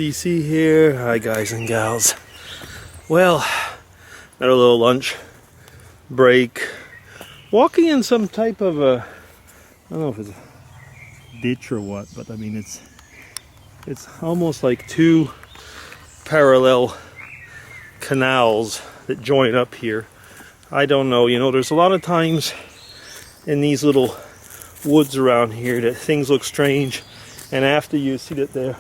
DC here. Hi guys and gals. Well, had a little lunch break. Walking in some type of a, I don't know if it's a ditch or what, but I mean it's almost like two parallel canals that join up here. I don't know, you know, there's a lot of times in these little woods around here that things look strange, and after you see that there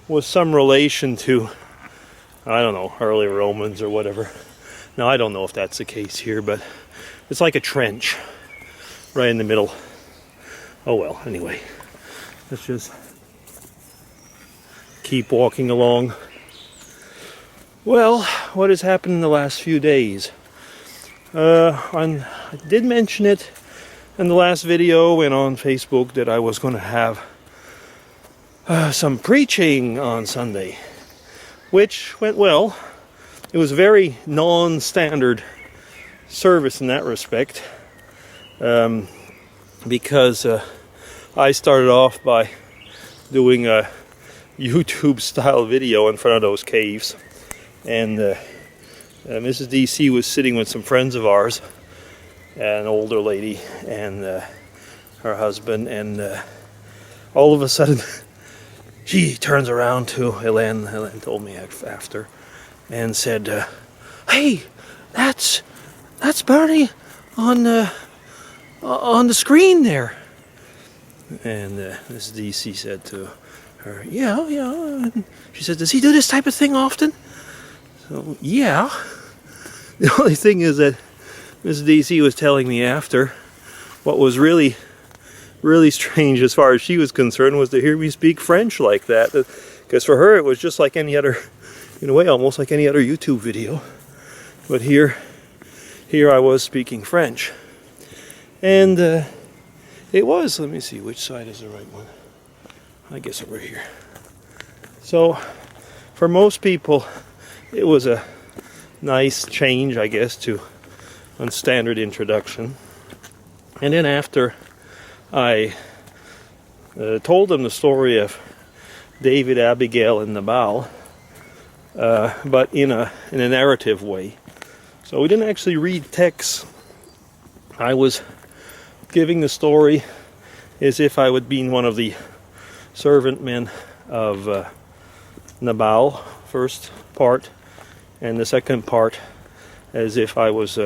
was some relation to, I don't know, early Romans or whatever. Now I don't know if that's the case here, but it's like a trench right in the middle. Oh well, anyway, let's just keep walking along. Well, what has happened in the last few days? I did mention it in the last video and on Facebook that I was going to have some preaching on Sunday, which went well. It was a very non-standard service in that respect, because I started off by doing a YouTube style video in front of those caves, and Mrs. DC was sitting with some friends of ours, an older lady and her husband, and all of a sudden she turns around to Helen. Helen told me after, and said, "Hey, that's Bernie on the screen there." And Mrs. DC said to her, "Yeah." And she said, "Does he do this type of thing often?" So, yeah. The only thing is that Mrs. DC was telling me after, what was really strange as far as she was concerned was to hear me speak French like that. Because for her it was just like any other, in a way almost like any other YouTube video. But here I was speaking French. And it was, let me see, which side is the right one? I guess over here. So for most people it was a nice change, I guess, to a standard introduction. And then after I told them the story of David, Abigail, and Nabal, but in a narrative way. So we didn't actually read text. I was giving the story as if I would be one of the servant men of Nabal, first part, and the second part as if I was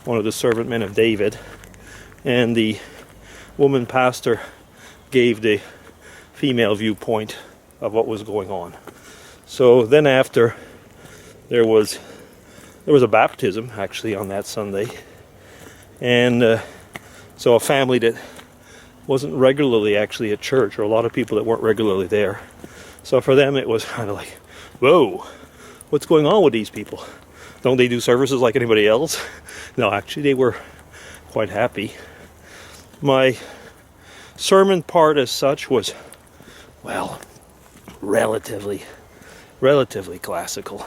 one of the servant men of David. And the woman pastor gave the female viewpoint of what was going on. So then after, there was a baptism actually on that Sunday, and so a family that wasn't regularly actually at church, or a lot of people that weren't regularly there. So for them it was kind of like, whoa, what's going on with these people? Don't they do services like anybody else? No, actually they were quite happy. My sermon part as such was, well, relatively classical.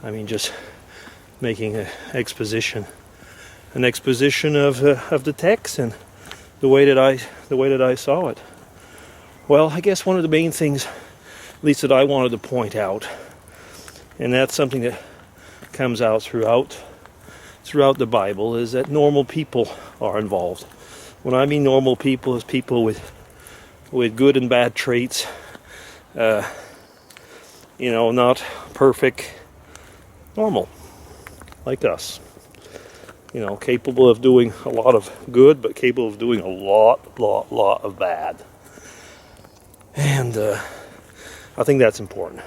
I mean, just making an exposition of the text and the way that I saw it. Well, I guess one of the main things, at least that I wanted to point out, and that's something that comes out throughout the Bible, is that normal people are involved. When I mean normal people, is people with good and bad traits, you know, not perfect, normal, like us. You know, capable of doing a lot of good, but capable of doing a lot of bad. And I think that's important.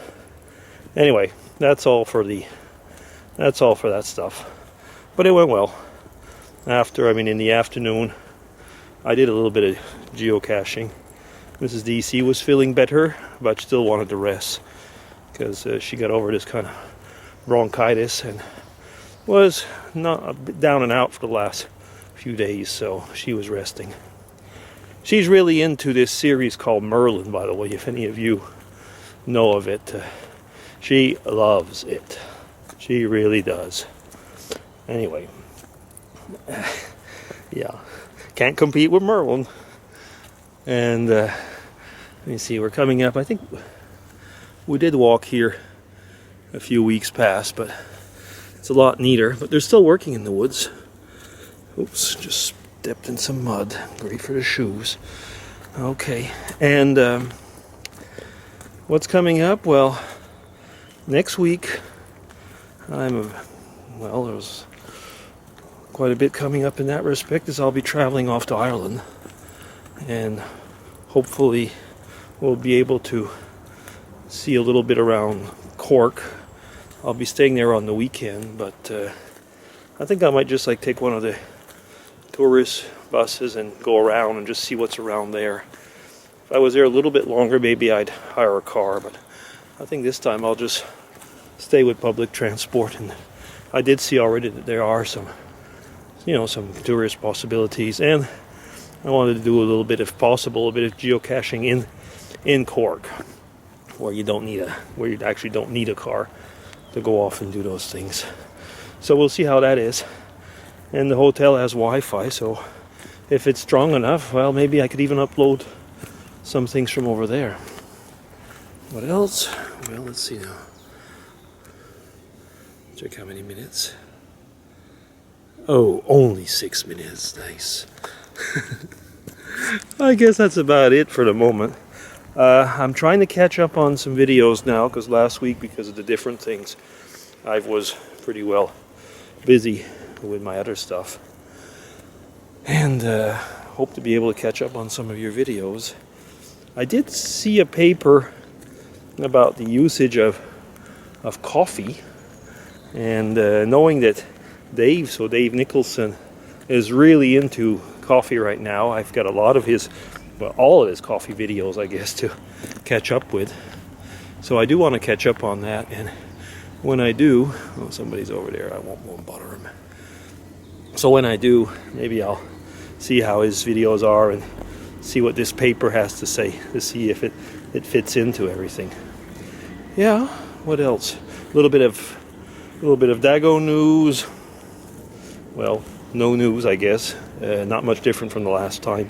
Anyway, that's all for that stuff. But it went well. In the afternoon, I did a little bit of geocaching. Mrs. DC was feeling better, but still wanted to rest because she got over this kind of bronchitis and was not a bit down and out for the last few days, so she was resting. She's really into this series called Merlin, by the way, if any of you know of it. She loves it. She really does. Anyway, yeah, can't compete with Merlin. And let me see, we're coming up, I think We did walk here a few weeks past, but it's a lot neater. But they're still working in the woods. Oops, just stepped in some mud. Great for the shoes. Okay, and what's coming up? Well, next week there's quite a bit coming up in that respect, as I'll be traveling off to Ireland, and hopefully we'll be able to see a little bit around Cork. I'll be staying there on the weekend, but I think I might just take one of the tourist buses and go around and just see what's around there. If I was there a little bit longer, maybe I'd hire a car, but I think this time I'll just stay with public transport. And I did see already that there are some tourist possibilities, and I wanted to do a little bit, if possible, a bit of geocaching in Cork, where you actually don't need a car to go off and do those things. So we'll see how that is. And the hotel has Wi-Fi, so if it's strong enough, well, maybe I could even upload some things from over there. What else? Well, let's see now. Check how many minutes. Oh, only 6 minutes. Nice. I guess that's about it for the moment. I'm trying to catch up on some videos now, because last week, because of the different things, I was pretty well busy with my other stuff. And hope to be able to catch up on some of your videos. I did see a paper about the usage of coffee, and knowing that Dave Nicholson is really into coffee right now. I've got a lot of all of his coffee videos, I guess, to catch up with. So I do want to catch up on that, and when I do, somebody's over there, I won't bother him. So when I do, maybe I'll see how his videos are and see what this paper has to say, to see if it fits into everything. Yeah, what else? A little bit of Dago news. Well, no news, I guess. Not much different from the last time.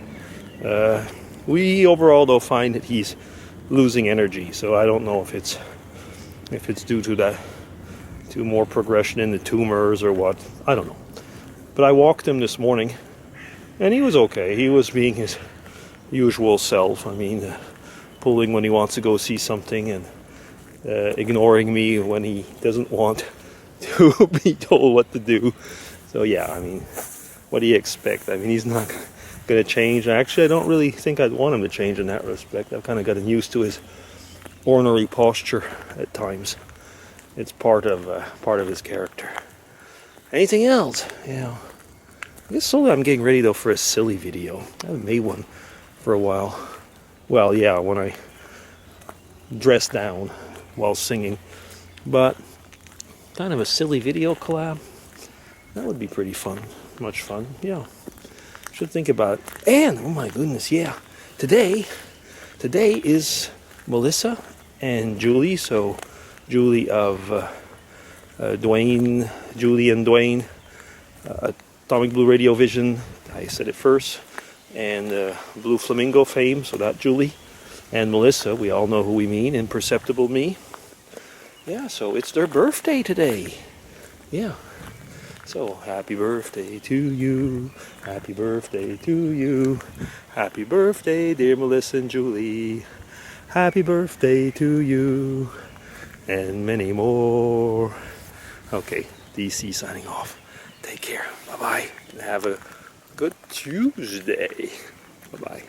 We overall, though, find that he's losing energy. So I don't know if it's due to that, to more progression in the tumors or what. I don't know. But I walked him this morning, and he was okay. He was being his usual self. I mean, pulling when he wants to go see something, and ignoring me when he doesn't want to be told what to do. So yeah, I mean, what do you expect? I mean, he's not going to change. Actually, I don't really think I'd want him to change in that respect. I've kind of gotten used to his ornery posture at times. It's part of his character. Anything else? Yeah. I guess slowly I'm getting ready though for a silly video. I haven't made one for a while. Well, yeah, when I dress down while singing, but kind of a silly video collab. That would be pretty fun. Much fun. Yeah. Should think about it. And, oh my goodness, yeah. Today is Melissa and Julie. So, Julie of Julie and Dwayne, Atomic Blue Radio Vision, I said it first, and Blue Flamingo fame, so that Julie. And Melissa, we all know who we mean, Imperceptible Me. Yeah, so it's their birthday today. Yeah. So, happy birthday to you, happy birthday to you, happy birthday dear Melissa and Julie, happy birthday to you, and many more. Okay, DC signing off. Take care, bye-bye, and have a good Tuesday. Bye-bye.